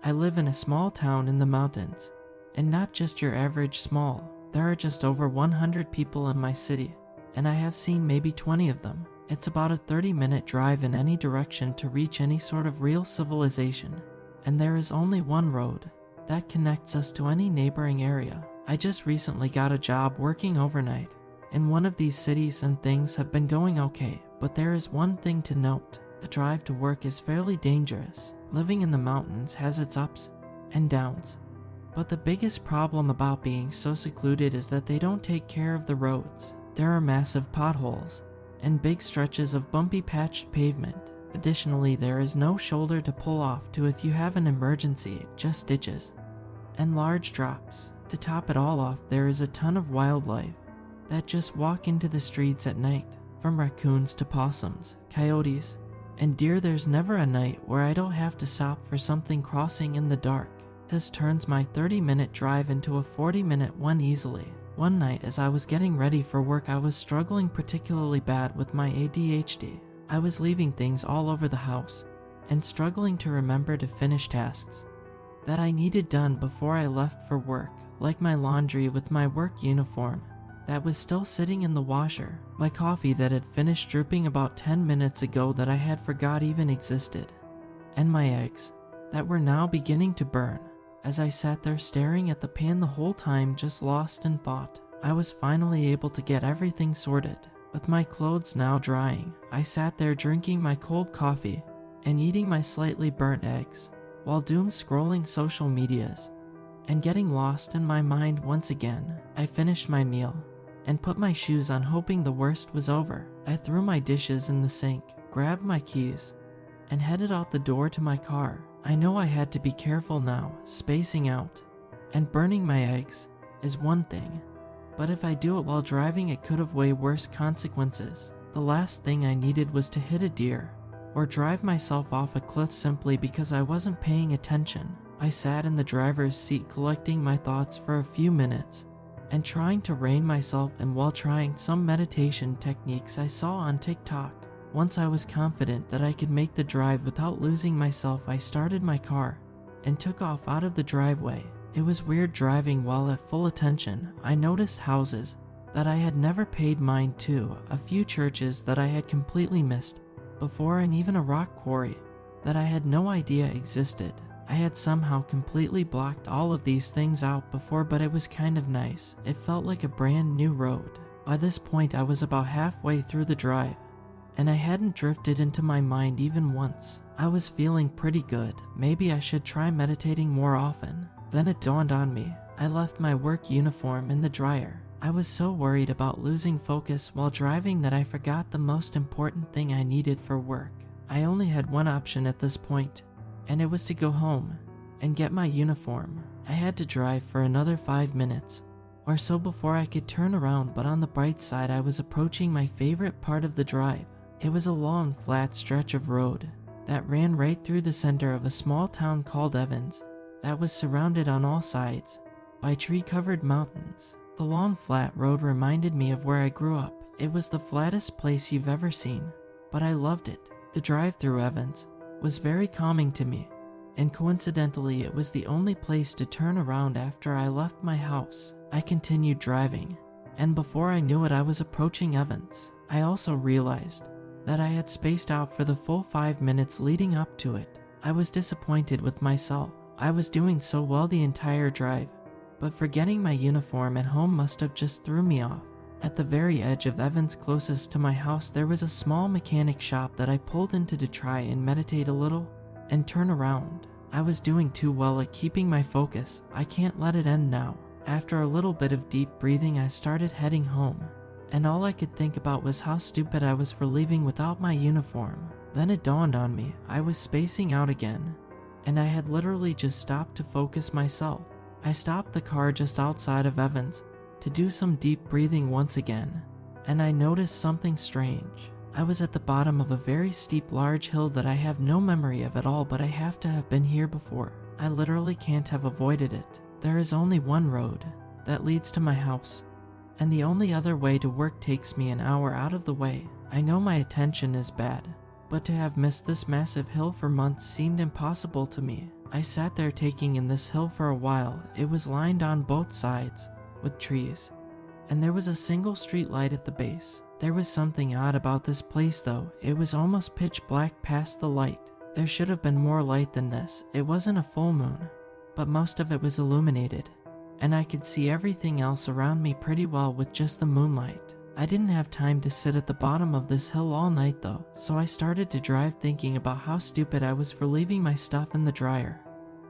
I live in a small town in the mountains, and not just your average small. There are just over 100 people in my city, and I have seen maybe 20 of them. It's about a 30-minute drive in any direction to reach any sort of real civilization, and there is only one road that connects us to any neighboring area. I just recently got a job working overnight in one of these cities, and things have been going okay, but there is one thing to note. The drive to work is fairly dangerous. Living in the mountains has its ups and downs, but the biggest problem about being so secluded is that they don't take care of the roads. There are massive potholes and big stretches of bumpy patched pavement. Additionally, there is no shoulder to pull off to if you have an emergency, just ditches and large drops. To top it all off, there is a ton of wildlife that just walk into the streets at night, from raccoons to possums, coyotes, and deer. There's never a night where I don't have to stop for something crossing in the dark. This turns my 30-minute drive into a 40-minute one easily. One night as I was getting ready for work, I was struggling particularly bad with my ADHD. I was leaving things all over the house and struggling to remember to finish tasks that I needed done before I left for work, like my laundry with my work uniform that was still sitting in the washer, my coffee that had finished dripping about 10 minutes ago that I had forgot even existed, and my eggs that were now beginning to burn. As I sat there staring at the pan the whole time, just lost in thought, I was finally able to get everything sorted. With my clothes now drying, I sat there drinking my cold coffee and eating my slightly burnt eggs, while doom scrolling social medias and getting lost in my mind once again. I finished my meal and put my shoes on, hoping the worst was over. I threw my dishes in the sink, grabbed my keys, and headed out the door to my car. I know I had to be careful now. Spacing out and burning my eggs is one thing, but if I do it while driving, it could have way worse consequences. The last thing I needed was to hit a deer or drive myself off a cliff simply because I wasn't paying attention. I sat in the driver's seat collecting my thoughts for a few minutes and trying to rein myself in while trying some meditation techniques I saw on TikTok. Once I was confident that I could make the drive without losing myself, I started my car and took off out of the driveway. It was weird driving while at full attention. I noticed houses that I had never paid mind to, a few churches that I had completely missed before, and even a rock quarry that I had no idea existed. I had somehow completely blocked all of these things out before, but it was kind of nice. It felt like a brand new road. By this point, I was about halfway through the drive, and I hadn't drifted into my mind even once. I was feeling pretty good. Maybe I should try meditating more often. Then it dawned on me. I left my work uniform in the dryer. I was so worried about losing focus while driving that I forgot the most important thing I needed for work. I only had one option at this point, and it was to go home and get my uniform. I had to drive for another 5 minutes or so before I could turn around, but on the bright side, I was approaching my favorite part of the drive. It was a long, flat stretch of road that ran right through the center of a small town called Evans that was surrounded on all sides by tree-covered mountains. The long, flat road reminded me of where I grew up. It was the flattest place you've ever seen, but I loved it. The drive through Evans was very calming to me, and coincidentally, it was the only place to turn around after I left my house. I continued driving, and before I knew it, I was approaching Evans. I also realized that I had spaced out for the full 5 minutes leading up to it. I was disappointed with myself. I was doing so well the entire drive, but forgetting my uniform at home must have just threw me off. At the very edge of Evans closest to my house, there was a small mechanic shop that I pulled into to try and meditate a little and turn around. I was doing too well at keeping my focus. I can't let it end now. After a little bit of deep breathing, I started heading home, and all I could think about was how stupid I was for leaving without my uniform. Then it dawned on me. I was spacing out again, and I had literally just stopped to focus myself. I stopped the car just outside of Evans to do some deep breathing once again, and I noticed something strange. I was at the bottom of a very steep, large hill that I have no memory of at all, but I have to have been here before. I literally can't have avoided it. There is only one road that leads to my house, and the only other way to work takes me an hour out of the way. I know my attention is bad, but to have missed this massive hill for months seemed impossible to me. I sat there taking in this hill for a while. It was lined on both sides with trees, and there was a single street light at the base. There was something odd about this place though. It was almost pitch black past the light. There should have been more light than this. It wasn't a full moon, but most of it was illuminated, and I could see everything else around me pretty well with just the moonlight. I didn't have time to sit at the bottom of this hill all night though, so I started to drive thinking about how stupid I was for leaving my stuff in the dryer.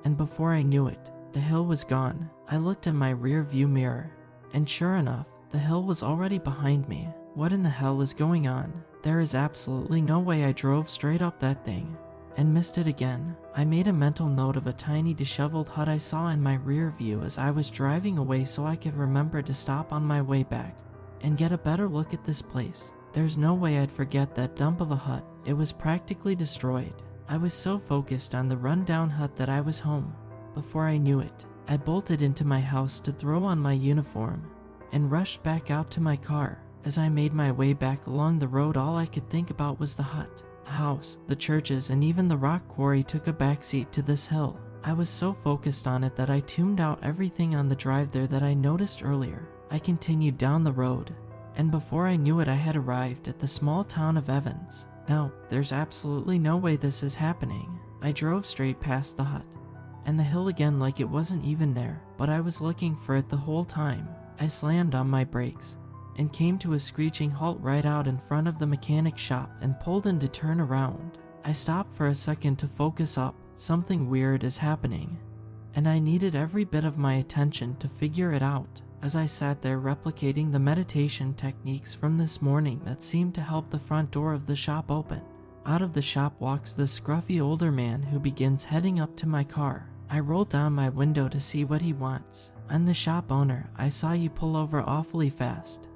And before I knew it, the hill was gone. I looked in my rear view mirror, and sure enough, the hill was already behind me. What in the hell is going on? There is absolutely no way I drove straight up that thing and missed it again. I made a mental note of a tiny disheveled hut I saw in my rear view as I was driving away so I could remember to stop on my way back and get a better look at this place. There's no way I'd forget that dump of a hut. It was practically destroyed. I was so focused on the rundown hut that I was home. Before I knew it, I bolted into my house to throw on my uniform and rushed back out to my car. As I made my way back along the road, all I could think about was the hut. The house, the churches, and even the rock quarry took a backseat to this hill. I was so focused on it that I tuned out everything on the drive there that I noticed earlier. I continued down the road, and before I knew it, I had arrived at the small town of Evans. Now, there's absolutely no way this is happening. I drove straight past the hut and the hill again like it wasn't even there, but I was looking for it the whole time. I slammed on my brakes and came to a screeching halt right out in front of the mechanic shop and pulled in to turn around. I stopped for a second to focus up. Something weird is happening, and I needed every bit of my attention to figure it out. As I sat there replicating the meditation techniques from this morning that seemed to help the front door of the shop open, out of the shop walks this scruffy older man who begins heading up to my car. I rolled down my window to see what he wants. "I'm the shop owner. I saw you pull over awfully fast,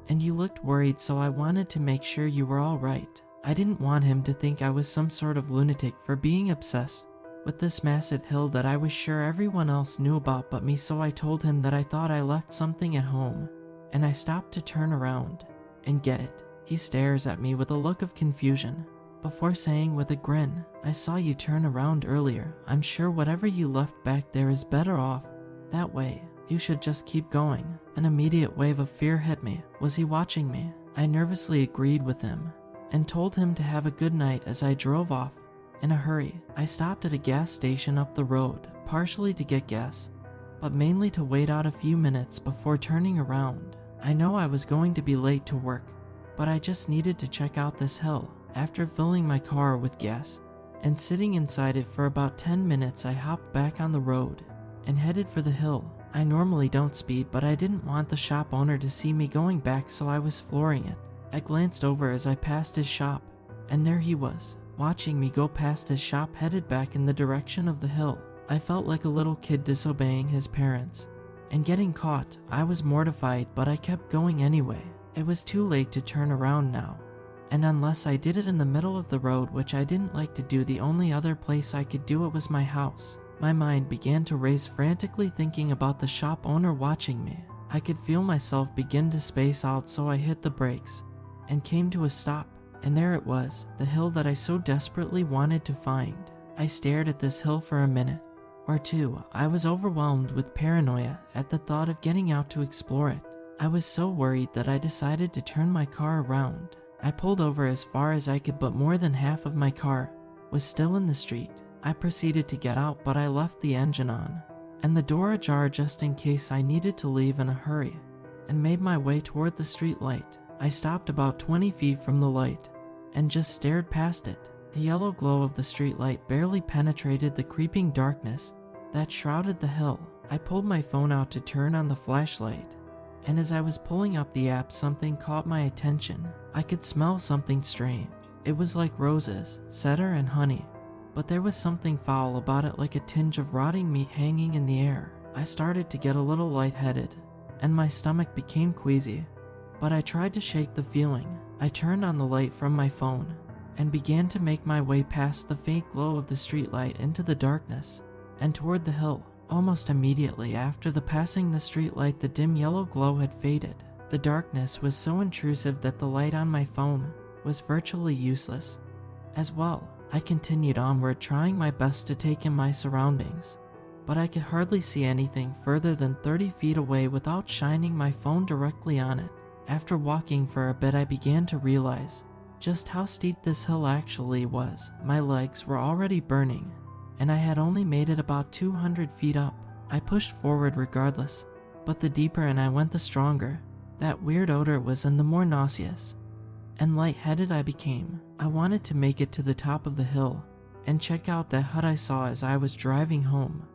and you looked worried, so I wanted to make sure you were all right." I didn't want him to think I was some sort of lunatic for being obsessed with this massive hill that I was sure everyone else knew about but me, so I told him that I thought I left something at home, and I stopped to turn around and get it. He stares at me with a look of confusion before saying with a grin, "I saw you turn around earlier. I'm sure whatever you left back there is better off that way. You should just keep going." An immediate wave of fear hit me. Was he watching me? I nervously agreed with him and told him to have a good night as I drove off in a hurry. I stopped at a gas station up the road, partially to get gas, but mainly to wait out a few minutes before turning around. I know I was going to be late to work, but I just needed to check out this hill. After filling my car with gas and sitting inside it for about 10 minutes, I hopped back on the road and headed for the hill. I normally don't speed, but I didn't want the shop owner to see me going back, so I was flooring it. I glanced over as I passed his shop, and there he was, watching me go past his shop headed back in the direction of the hill. I felt like a little kid disobeying his parents and getting caught. I was mortified, but I kept going anyway. It was too late to turn around now, and unless I did it in the middle of the road, which I didn't like to do, the only other place I could do it was my house. My mind began to race frantically, thinking about the shop owner watching me. I could feel myself begin to space out, so I hit the brakes and came to a stop. And there it was, the hill that I so desperately wanted to find. I stared at this hill for a minute or two. I was overwhelmed with paranoia at the thought of getting out to explore it. I was so worried that I decided to turn my car around. I pulled over as far as I could, but more than half of my car was still in the street. I proceeded to get out, but I left the engine on and the door ajar just in case I needed to leave in a hurry, and made my way toward the street light. I stopped about 20 feet from the light and just stared past it. The yellow glow of the street light barely penetrated the creeping darkness that shrouded the hill. I pulled my phone out to turn on the flashlight, and as I was pulling up the app, something caught my attention. I could smell something strange. It was like roses, cedar, and honey, but there was something foul about it, like a tinge of rotting meat hanging in the air. I started to get a little lightheaded, and my stomach became queasy, but I tried to shake the feeling. I turned on the light from my phone and began to make my way past the faint glow of the streetlight into the darkness and toward the hill. Almost immediately after the passing the streetlight, the dim yellow glow had faded. The darkness was so intrusive that the light on my phone was virtually useless as well. I continued onward, trying my best to take in my surroundings, but I could hardly see anything further than 30 feet away without shining my phone directly on it. After walking for a bit, I began to realize just how steep this hill actually was. My legs were already burning, and I had only made it about 200 feet up. I pushed forward regardless, but the deeper in I went, the stronger that weird odor was and the more nauseous and lightheaded I became. I wanted to make it to the top of the hill and check out that hut I saw as I was driving home,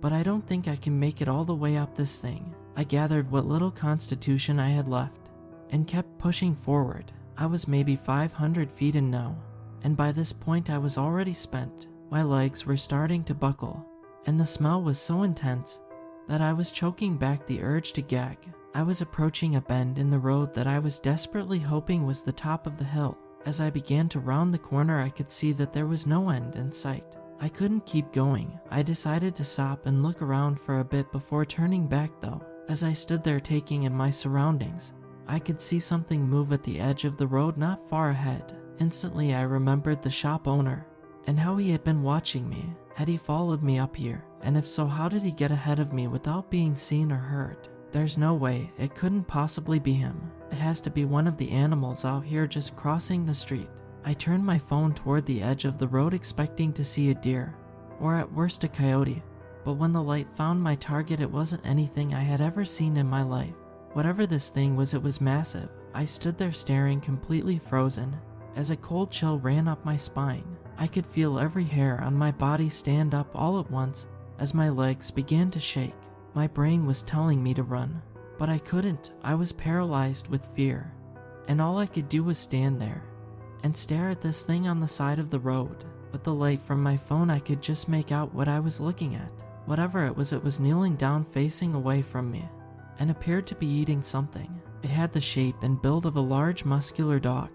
but I don't think I can make it all the way up this thing. I gathered what little constitution I had left and kept pushing forward. I was maybe 500 feet in now, and by this point I was already spent. My legs were starting to buckle, and the smell was so intense that I was choking back the urge to gag. I was approaching a bend in the road that I was desperately hoping was the top of the hill. As I began to round the corner, I could see that there was no end in sight. I couldn't keep going. I decided to stop and look around for a bit before turning back though. As I stood there taking in my surroundings, I could see something move at the edge of the road not far ahead. Instantly I remembered the shop owner and how he had been watching me. Had he followed me up here? And if so, how did he get ahead of me without being seen or heard? There's no way. It couldn't possibly be him. It has to be one of the animals out here just crossing the street. I turned my phone toward the edge of the road expecting to see a deer, or at worst a coyote, but when the light found my target, it wasn't anything I had ever seen in my life. Whatever this thing was, it was massive. I stood there staring, completely frozen, as a cold chill ran up my spine. I could feel every hair on my body stand up all at once as my legs began to shake. My brain was telling me to run, but I couldn't. I was paralyzed with fear, and all I could do was stand there and stare at this thing on the side of the road. With the light from my phone, I could just make out what I was looking at. Whatever it was kneeling down facing away from me and appeared to be eating something. It had the shape and build of a large muscular dog,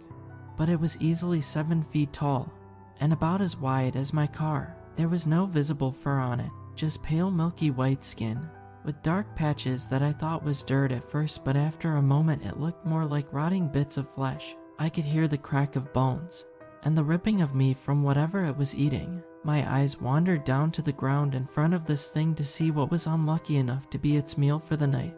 but it was easily 7 feet tall and about as wide as my car. There was no visible fur on it, just pale milky white skin with dark patches that I thought was dirt at first, but after a moment it looked more like rotting bits of flesh. I could hear the crack of bones and the ripping of meat from whatever it was eating. My eyes wandered down to the ground in front of this thing to see what was unlucky enough to be its meal for the night,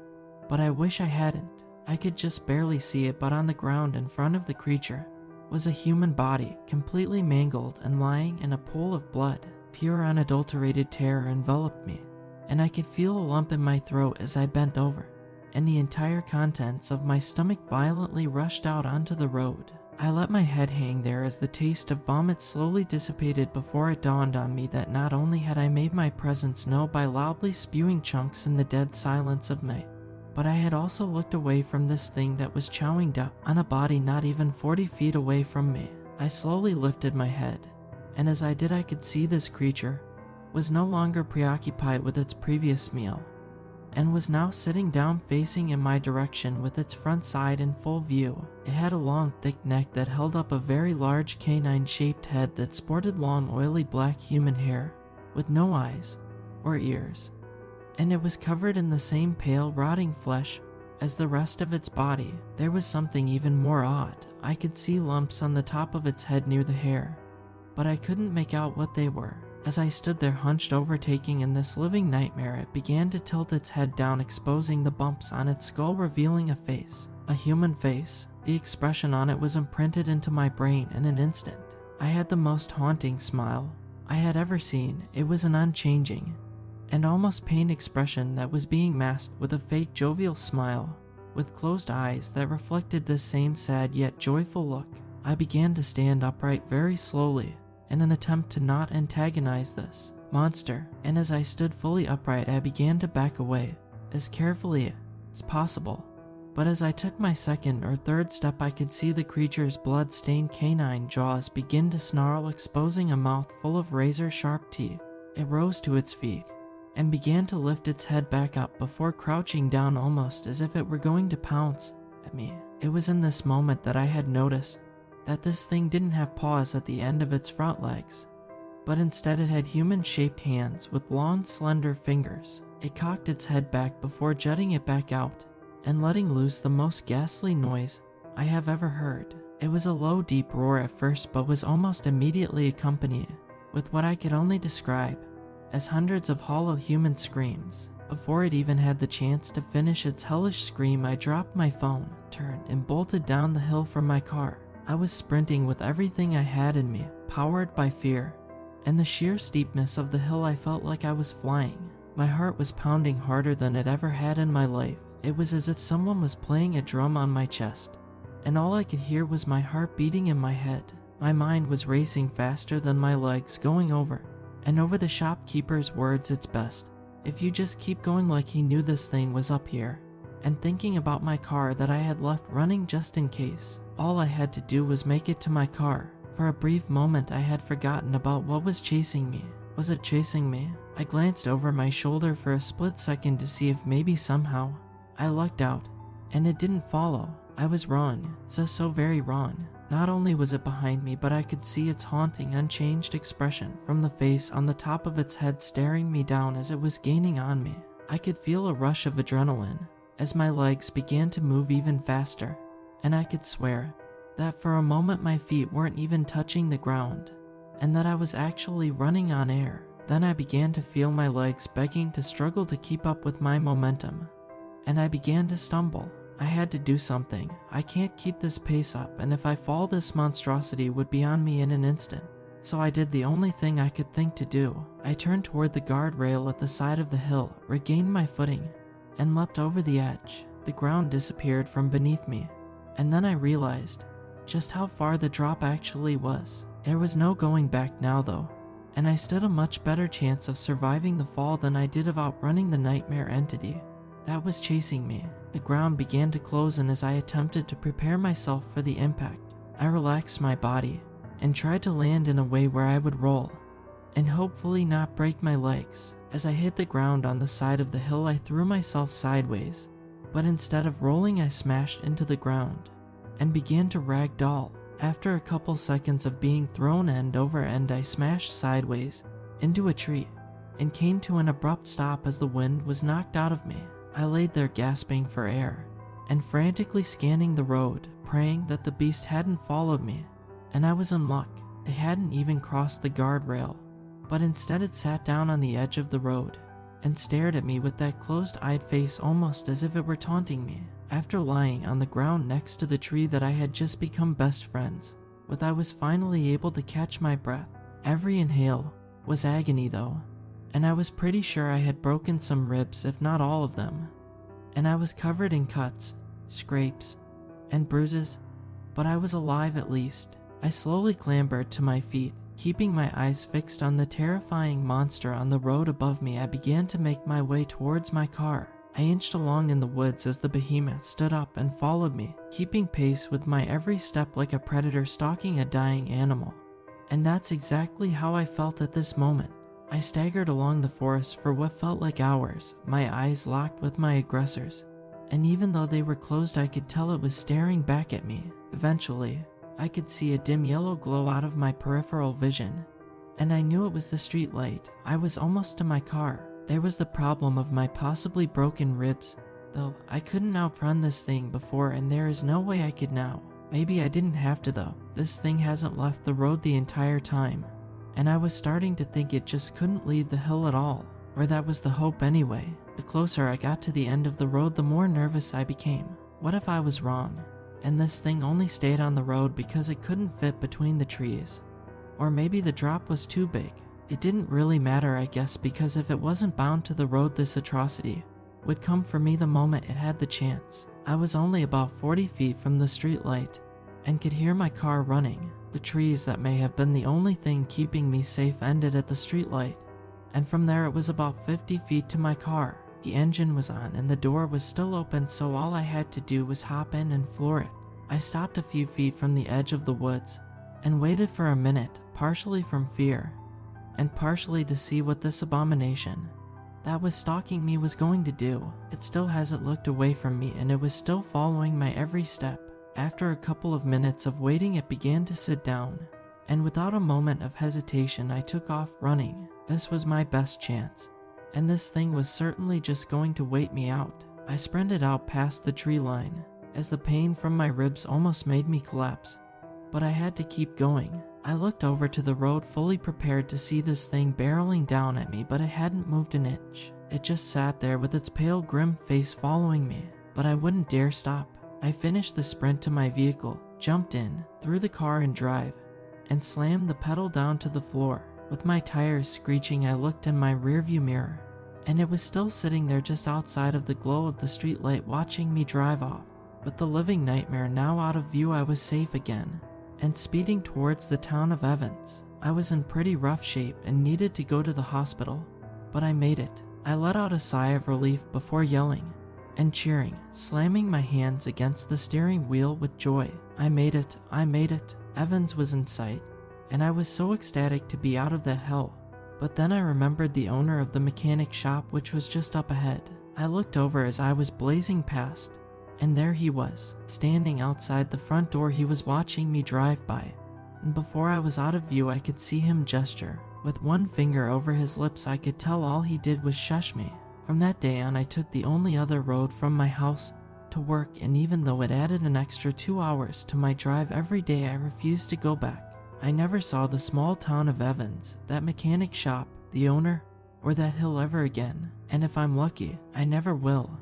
but I wish I hadn't. I could just barely see it, but on the ground in front of the creature was a human body, completely mangled and lying in a pool of blood. Pure unadulterated terror enveloped me, and I could feel a lump in my throat as I bent over, and the entire contents of my stomach violently rushed out onto the road. I let my head hang there as the taste of vomit slowly dissipated before it dawned on me that not only had I made my presence known by loudly spewing chunks in the dead silence of night, but I had also looked away from this thing that was chowing down on a body not even 40 feet away from me. I slowly lifted my head, and as I did, I could see this creature was no longer preoccupied with its previous meal, and was now sitting down facing in my direction with its front side in full view. It had a long, thick neck that held up a very large canine-shaped head that sported long, oily black human hair, with no eyes or ears, and it was covered in the same pale, rotting flesh as the rest of its body. There was something even more odd. I could see lumps on the top of its head near the hair, but I couldn't make out what they were. As I stood there hunched over taking in this living nightmare, it began to tilt its head down, exposing the bumps on its skull, revealing a face. A human face. The expression on it was imprinted into my brain in an instant. I had the most haunting smile I had ever seen. It was an unchanging and almost pained expression that was being masked with a fake jovial smile, with closed eyes that reflected this same sad yet joyful look. I began to stand upright very slowly in an attempt to not antagonize this monster, and as I stood fully upright, I began to back away as carefully as possible. But as I took my second or third step, I could see the creature's blood-stained canine jaws begin to snarl, exposing a mouth full of razor-sharp teeth. It rose to its feet and began to lift its head back up before crouching down almost as if it were going to pounce at me. It was in this moment that I had noticed that this thing didn't have paws at the end of its front legs, but instead it had human-shaped hands with long, slender fingers. It cocked its head back before jutting it back out and letting loose the most ghastly noise I have ever heard. It was a low, deep roar at first, but was almost immediately accompanied with what I could only describe as hundreds of hollow human screams. Before it even had the chance to finish its hellish scream, I dropped my phone, turned, and bolted down the hill from my car. I was sprinting with everything I had in me, powered by fear. And the sheer steepness of the hill, I felt like I was flying. My heart was pounding harder than it ever had in my life. It was as if someone was playing a drum on my chest, and all I could hear was my heart beating in my head. My mind was racing faster than my legs, going over and over the shopkeeper's words, "It's best if you just keep going," like he knew this thing was up here. And thinking about my car that I had left running just in case. All I had to do was make it to my car. For a brief moment I had forgotten about what was chasing me. Was it chasing me? I glanced over my shoulder for a split second to see if maybe somehow I lucked out, and it didn't follow. I was wrong, so very wrong. Not only was it behind me, but I could see its haunting, unchanged expression from the face on the top of its head staring me down as it was gaining on me. I could feel a rush of adrenaline as my legs began to move even faster, and I could swear that for a moment my feet weren't even touching the ground, and that I was actually running on air. Then I began to feel my legs begging to struggle to keep up with my momentum, and I began to stumble. I had to do something. I can't keep this pace up, and if I fall, this monstrosity would be on me in an instant. So I did the only thing I could think to do. I turned toward the guardrail at the side of the hill, regained my footing, and leapt over the edge. The ground disappeared from beneath me, and then I realized just how far the drop actually was. There was no going back now though, and I stood a much better chance of surviving the fall than I did of outrunning the nightmare entity that was chasing me. The ground began to close, and as I attempted to prepare myself for the impact, I relaxed my body and tried to land in a way where I would roll and hopefully not break my legs. As I hit the ground on the side of the hill, I threw myself sideways, but instead of rolling, I smashed into the ground and began to ragdoll. After a couple seconds of being thrown end over end, I smashed sideways into a tree and came to an abrupt stop as the wind was knocked out of me. I laid there gasping for air and frantically scanning the road, praying that the beast hadn't followed me. And I was in luck. It hadn't even crossed the guardrail, but instead it sat down on the edge of the road and stared at me with that closed-eyed face, almost as if it were taunting me. After lying on the ground next to the tree that I had just become best friends with, I was finally able to catch my breath. Every inhale was agony though, and I was pretty sure I had broken some ribs, if not all of them, and I was covered in cuts, scrapes, and bruises, but I was alive at least. I slowly clambered to my feet, keeping my eyes fixed on the terrifying monster on the road above me. I began to make my way towards my car. I inched along in the woods as the behemoth stood up and followed me, keeping pace with my every step like a predator stalking a dying animal. And that's exactly how I felt at this moment. I staggered along the forest for what felt like hours, my eyes locked with my aggressors, and even though they were closed, I could tell it was staring back at me. Eventually, I could see a dim yellow glow out of my peripheral vision, and I knew it was the street light. I was almost to my car. There was the problem of my possibly broken ribs, though I couldn't outrun this thing before, and there is no way I could now. Maybe I didn't have to though. This thing hasn't left the road the entire time, and I was starting to think it just couldn't leave the hill at all, or that was the hope anyway. The closer I got to the end of the road, the more nervous I became. What if I was wrong, and this thing only stayed on the road because it couldn't fit between the trees? Or maybe the drop was too big. It didn't really matter, I guess, because if it wasn't bound to the road, this atrocity would come for me the moment it had the chance. I was only about 40 feet from the street light and could hear my car running. The trees that may have been the only thing keeping me safe ended at the street light, and from there it was about 50 feet to my car. The engine was on and the door was still open, so all I had to do was hop in and floor it. I stopped a few feet from the edge of the woods and waited for a minute, partially from fear and partially to see what this abomination that was stalking me was going to do. It still hasn't looked away from me, and it was still following my every step. After a couple of minutes of waiting, it began to sit down, and without a moment of hesitation, I took off running. This was my best chance, and this thing was certainly just going to wait me out. I sprinted out past the tree line as the pain from my ribs almost made me collapse. but I had to keep going. I looked over to the road fully prepared to see this thing barreling down at me, but it hadn't moved an inch. It just sat there with its pale, grim face following me, but I wouldn't dare stop. I finished the sprint to my vehicle, jumped in, threw the car in drive, and slammed the pedal down to the floor. With my tires screeching, I looked in my rearview mirror, and it was still sitting there just outside of the glow of the streetlight watching me drive off. With the living nightmare now out of view, I was safe again, and speeding towards the town of Evans. I was in pretty rough shape and needed to go to the hospital, but I made it. I let out a sigh of relief before yelling and cheering, slamming my hands against the steering wheel with joy. I made it, I made it. Evans was in sight, and I was so ecstatic to be out of that hell. But then I remembered the owner of the mechanic shop, which was just up ahead. I looked over as I was blazing past, and there he was, standing outside the front door. He was watching me drive by, and before I was out of view, I could see him gesture. With one finger over his lips, I could tell all he did was shush me. From that day on, I took the only other road from my house to work, and even though it added an extra 2 hours to my drive every day, I refused to go back. I never saw the small town of Evans, that mechanic shop, the owner, or that hill ever again, and if I'm lucky, I never will.